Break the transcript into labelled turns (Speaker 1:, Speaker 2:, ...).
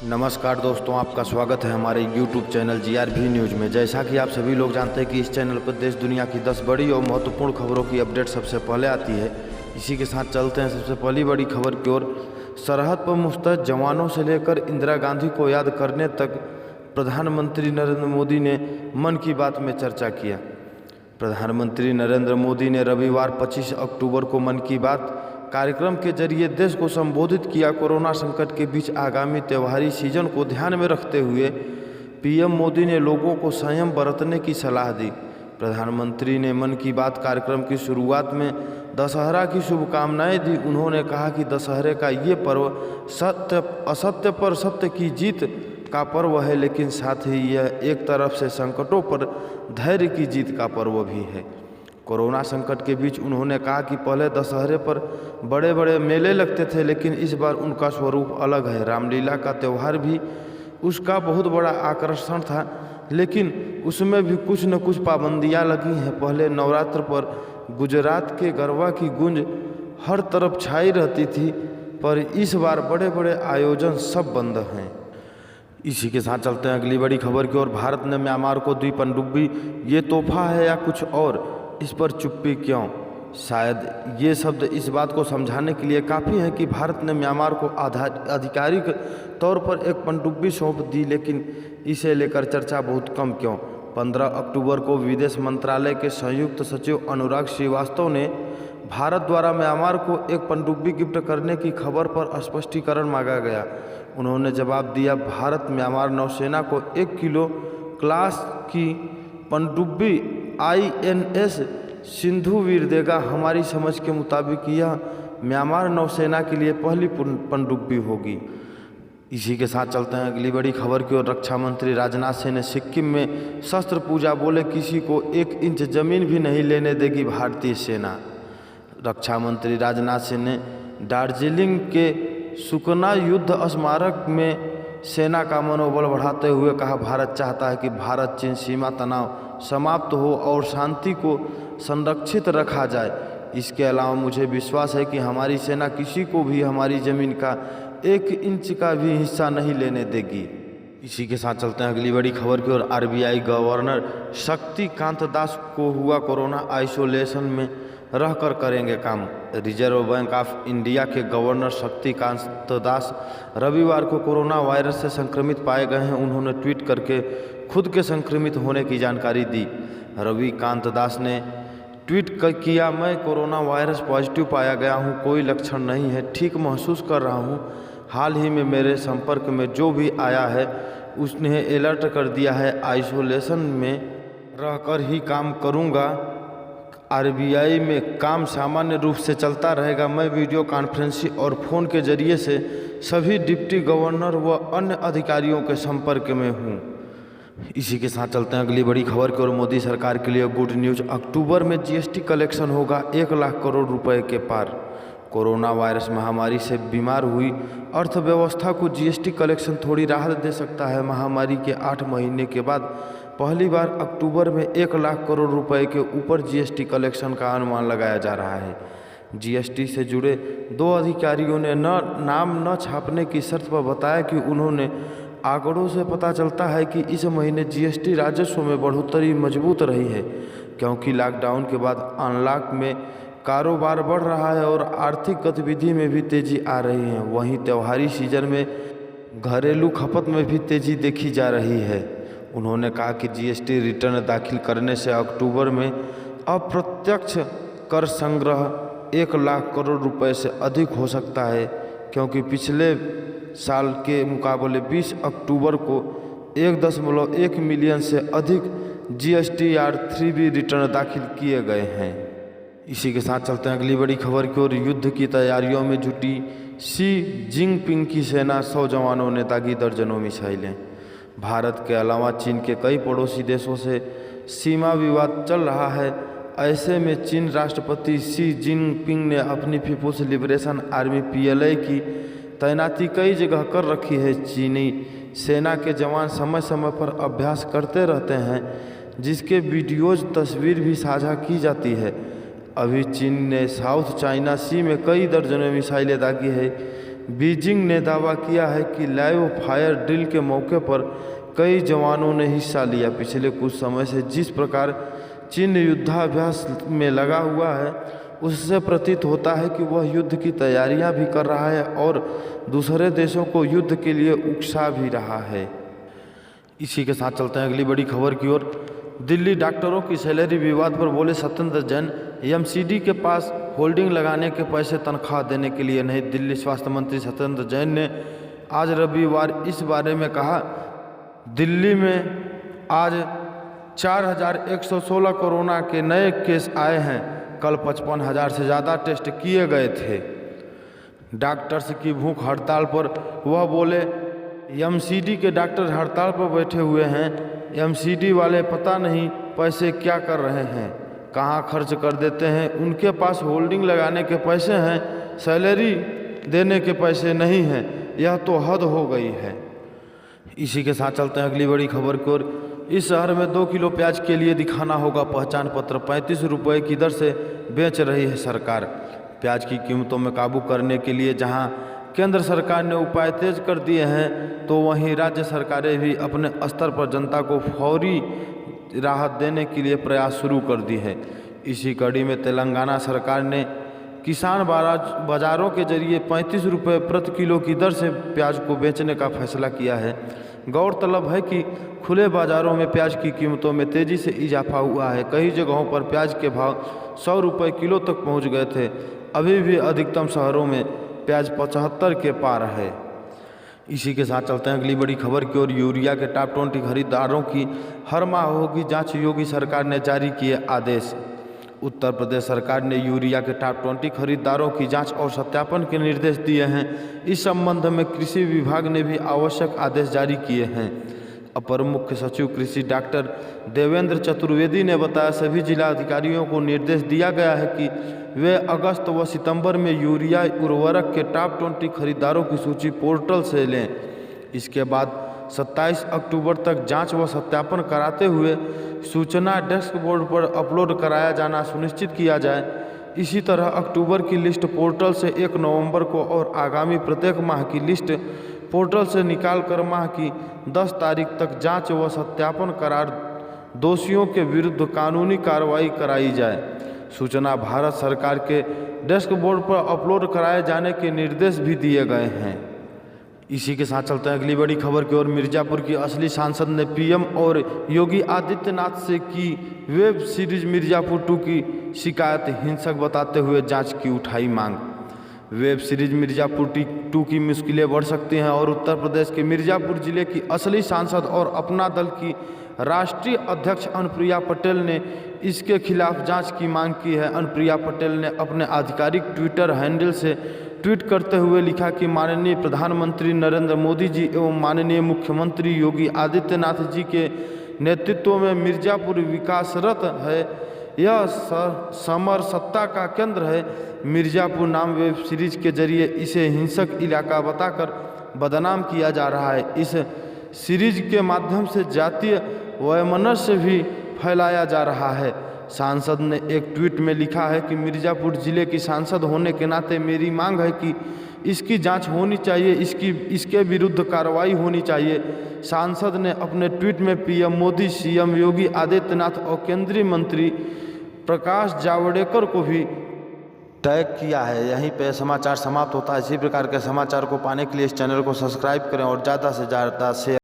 Speaker 1: नमस्कार दोस्तों, आपका स्वागत है हमारे YouTube चैनल GRV न्यूज़ में। जैसा कि आप सभी लोग जानते हैं कि इस चैनल पर देश दुनिया की 10 बड़ी और महत्वपूर्ण खबरों की अपडेट सबसे पहले आती है। इसी के साथ चलते हैं सबसे पहली बड़ी खबर की ओर। सरहद पर मुस्तैद जवानों से लेकर इंदिरा गांधी को याद करने तक प्रधानमंत्री नरेंद्र मोदी ने मन की बात में चर्चा किया। प्रधानमंत्री नरेंद्र मोदी ने रविवार 25 अक्टूबर को मन की बात कार्यक्रम के जरिए देश को संबोधित किया। कोरोना संकट के बीच आगामी त्योहारी सीजन को ध्यान में रखते हुए पीएम मोदी ने लोगों को संयम बरतने की सलाह दी। प्रधानमंत्री ने मन की बात कार्यक्रम की शुरुआत में दशहरा की शुभकामनाएं दी। उन्होंने कहा कि दशहरे का ये पर्व असत्य पर सत्य की जीत का पर्व है, लेकिन साथ ही यह एक तरफ से संकटों पर धैर्य की जीत का पर्व भी है। कोरोना संकट के बीच उन्होंने कहा कि पहले दशहरे पर बड़े बड़े मेले लगते थे, लेकिन इस बार उनका स्वरूप अलग है। रामलीला का त्यौहार भी उसका बहुत बड़ा आकर्षण था, लेकिन उसमें भी कुछ न कुछ पाबंदियां लगी हैं। पहले नवरात्र पर गुजरात के गरबा की गूंज हर तरफ छाई रहती थी, पर इस बार बड़े बड़े आयोजन सब बंद हैं। इसी के साथ चलते हैं अगली बड़ी खबर की ओर। भारत ने म्यांमार को दी पनडुब्बी, ये तोहफा है या कुछ और? इस पर चुप्पी क्यों? शायद ये शब्द इस बात को समझाने के लिए काफ़ी है कि भारत ने म्यांमार को आधिकारिक तौर पर एक पनडुब्बी सौंप दी, लेकिन इसे लेकर चर्चा बहुत कम क्यों? 15 अक्टूबर को विदेश मंत्रालय के संयुक्त सचिव अनुराग श्रीवास्तव ने भारत द्वारा म्यांमार को एक पनडुब्बी गिफ्ट करने की खबर पर स्पष्टीकरण मांगा गया। उन्होंने जवाब दिया, भारत म्यांमार नौसेना को 1 किलो क्लास की पनडुब्बी INS सिंधु वीर देगा। हमारी समझ के मुताबिक यह म्यांमार नौसेना के लिए पहली पनडुब्बी होगी। इसी के साथ चलते हैं अगली बड़ी खबर की ओर। रक्षा मंत्री राजनाथ सिंह ने सिक्किम में शस्त्र पूजा, बोले किसी को 1 इंच जमीन भी नहीं लेने देगी भारतीय सेना। रक्षा मंत्री राजनाथ सिंह ने दार्जिलिंग के सुकना युद्ध स्मारक में सेना का मनोबल बढ़ाते हुए कहा, भारत चाहता है कि भारत चीन सीमा तनाव समाप्त हो और शांति को संरक्षित रखा जाए। इसके अलावा मुझे विश्वास है कि हमारी सेना किसी को भी हमारी ज़मीन का 1 इंच का भी हिस्सा नहीं लेने देगी। इसी के साथ चलते हैं अगली बड़ी खबर की ओर। RBI गवर्नर शक्तिकांत दास को हुआ कोरोना, आइसोलेशन में रहकर करेंगे काम। रिजर्व बैंक ऑफ इंडिया के गवर्नर शक्तिकांत दास रविवार को कोरोना वायरस से संक्रमित पाए गए हैं। उन्होंने ट्वीट करके खुद के संक्रमित होने की जानकारी दी। रविकांत दास ने ट्वीट किया, मैं कोरोना वायरस पॉजिटिव पाया गया हूं, कोई लक्षण नहीं है, ठीक महसूस कर रहा हूं। हाल ही में मेरे संपर्क में जो भी आया है उसने अलर्ट कर दिया है, आइसोलेशन में रहकर ही काम करूंगा। RBI में काम सामान्य रूप से चलता रहेगा। मैं वीडियो कॉन्फ्रेंसिंग और फ़ोन के जरिए से सभी डिप्टी गवर्नर व अन्य अधिकारियों के संपर्क में हूं। इसी के साथ चलते हैं अगली बड़ी खबर की ओर। मोदी सरकार के लिए गुड न्यूज़, अक्टूबर में GST कलेक्शन होगा 1 लाख करोड़ रुपए के पार। कोरोना वायरस महामारी से बीमार हुई अर्थव्यवस्था को GST कलेक्शन थोड़ी राहत दे सकता है। महामारी के 8 महीने के बाद पहली बार अक्टूबर में 1 लाख करोड़ रुपए के ऊपर GST कलेक्शन का अनुमान लगाया जा रहा है। GST से जुड़े 2 अधिकारियों ने नाम न छापने की शर्त पर बताया कि उन्होंने आंकड़ों से पता चलता है कि इस महीने GST राजस्व में बढ़ोतरी मजबूत रही है, क्योंकि लॉकडाउन के बाद अनलॉक में कारोबार बढ़ रहा है और आर्थिक गतिविधि में भी तेजी आ रही है। वहीं त्योहारी सीजन में घरेलू खपत में भी तेजी देखी जा रही है। उन्होंने कहा कि GST रिटर्न दाखिल करने से अक्टूबर में अप्रत्यक्ष कर संग्रह 1 लाख करोड़ रुपए से अधिक हो सकता है, क्योंकि पिछले साल के मुकाबले 20 अक्टूबर को 1.1 मिलियन से अधिक GSTR 3B रिटर्न दाखिल किए गए हैं। इसी के साथ चलते हैं अगली बड़ी खबर की ओर। युद्ध की तैयारियों में जुटी शी जिनपिंग की सेना, 100 जवानों ने दागी दर्जनों मिसाइलें। भारत के अलावा चीन के कई पड़ोसी देशों से सीमा विवाद चल रहा है। ऐसे में चीन राष्ट्रपति शी जिनपिंग ने अपनी पीपुल्स लिबरेशन आर्मी PLA की तैनाती कई जगह कर रखी है। चीनी सेना के जवान समय समय पर अभ्यास करते रहते हैं, जिसके वीडियोज तस्वीर भी साझा की जाती है। अभी चीन ने साउथ चाइना सी में कई दर्जनों मिसाइलें दागी है, बीजिंग ने दावा किया है कि लाइव फायर ड्रिल के मौके पर कई जवानों ने हिस्सा लिया। पिछले कुछ समय से जिस प्रकार चीन युद्धाभ्यास में लगा हुआ है, उससे प्रतीत होता है कि वह युद्ध की तैयारियां भी कर रहा है और दूसरे देशों को युद्ध के लिए उकसा भी रहा है। इसी के साथ चलते हैं अगली बड़ी खबर की ओर। दिल्ली डॉक्टरों की सैलरी विवाद पर बोले सत्येंद्र जैन, एमसीडी के पास होल्डिंग लगाने के पैसे तनख्वाह देने के लिए नहीं। दिल्ली स्वास्थ्य मंत्री सत्येंद्र जैन ने आज रविवार इस बारे में कहा। दिल्ली में आज 4116 कोरोना के नए केस आए हैं। कल 55,000 से ज़्यादा टेस्ट किए गए थे। डॉक्टर्स की भूख हड़ताल पर वह बोले, एमसीडी के डॉक्टर हड़ताल पर बैठे हुए हैं। एमसीडी वाले पता नहीं पैसे क्या कर रहे हैं, कहाँ खर्च कर देते हैं। उनके पास होल्डिंग लगाने के पैसे हैं, सैलरी देने के पैसे नहीं हैं। यह तो हद हो गई है। इसी के साथ चलते हैं अगली बड़ी खबर की ओर। इस शहर में 2 किलो प्याज के लिए दिखाना होगा पहचान पत्र। 35 रुपये की दर से बेच रही है सरकार। प्याज की कीमतों में काबू करने के लिए जहां केंद्र सरकार ने उपाय तेज कर दिए हैं, तो वहीं राज्य सरकारें भी अपने स्तर पर जनता को फौरी राहत देने के लिए प्रयास शुरू कर दी है। इसी कड़ी में तेलंगाना सरकार ने किसान बाजारों के जरिए 35 रुपये प्रति किलो की दर से प्याज को बेचने का फैसला किया है। गौरतलब है कि खुले बाजारों में प्याज की कीमतों में तेज़ी से इजाफा हुआ है। कई जगहों पर प्याज के भाव 100 रुपये किलो तक पहुंच गए थे। अभी भी अधिकतम शहरों में प्याज 75 के पार है। इसी के साथ चलते हैं अगली बड़ी खबर की ओर। यूरिया के टॉप 20 खरीदारों की हर माह होगी जांच, योगी सरकार ने जारी किए आदेश। उत्तर प्रदेश सरकार ने यूरिया के टॉप 20 खरीदारों की जांच और सत्यापन के निर्देश दिए हैं। इस संबंध में कृषि विभाग ने भी आवश्यक आदेश जारी किए हैं। अपर मुख्य सचिव कृषि डॉक्टर देवेंद्र चतुर्वेदी ने बताया, सभी जिला अधिकारियों को निर्देश दिया गया है कि वे अगस्त व सितंबर में यूरिया उर्वरक के टॉप 20 खरीदारों की सूची पोर्टल से लें। इसके बाद 27 अक्टूबर तक जांच व सत्यापन कराते हुए सूचना डेस्क बोर्ड पर अपलोड कराया जाना सुनिश्चित किया जाए। इसी तरह अक्टूबर की लिस्ट पोर्टल से 1 नवंबर को और आगामी प्रत्येक माह की लिस्ट पोर्टल से निकालकर माह की 10 तारीख तक जांच व सत्यापन करा दोषियों के विरुद्ध कानूनी कार्रवाई कराई जाए। सूचना भारत सरकार के डेस्क बोर्ड पर अपलोड कराए जाने के निर्देश भी दिए गए हैं। इसी के साथ चलते हैं अगली बड़ी खबर की ओर। मिर्ज़ापुर की असली सांसद ने पीएम और योगी आदित्यनाथ से की वेब सीरीज मिर्ज़ापुर 2 की शिकायत हिंसक बताते हुए जांच की उठाई मांग। वेब सीरीज मिर्ज़ापुर 2 की मुश्किलें बढ़ सकती हैं और उत्तर प्रदेश के मिर्ज़ापुर जिले की असली सांसद और अपना दल की राष्ट्रीय अध्यक्ष अनुप्रिया पटेल ने इसके खिलाफ जांच की मांग की है। अनुप्रिया पटेल ने अपने आधिकारिक ट्विटर हैंडल से ट्वीट करते हुए लिखा कि माननीय प्रधानमंत्री नरेंद्र मोदी जी एवं माननीय मुख्यमंत्री योगी आदित्यनाथ जी के नेतृत्व में मिर्ज़ापुर विकासरत है। यह समर सत्ता का केंद्र है। मिर्ज़ापुर नाम वेब सीरीज के जरिए इसे हिंसक इलाका बताकर बदनाम किया जा रहा है। इस सीरीज के माध्यम से जातीय वैमनस्य भी फैलाया जा रहा है। सांसद ने एक ट्वीट में लिखा है कि मिर्ज़ापुर जिले की सांसद होने के नाते मेरी मांग है कि इसकी जांच होनी चाहिए, इसके विरुद्ध कार्रवाई होनी चाहिए। सांसद ने अपने ट्वीट में पीएम मोदी, सीएम योगी आदित्यनाथ और केंद्रीय मंत्री प्रकाश जावड़ेकर को भी टैग किया है। यहीं पे समाचार समाप्त होता है। इसी प्रकार के समाचार को पाने के लिए इस चैनल को सब्सक्राइब करें और ज़्यादा से ज़्यादा शेयर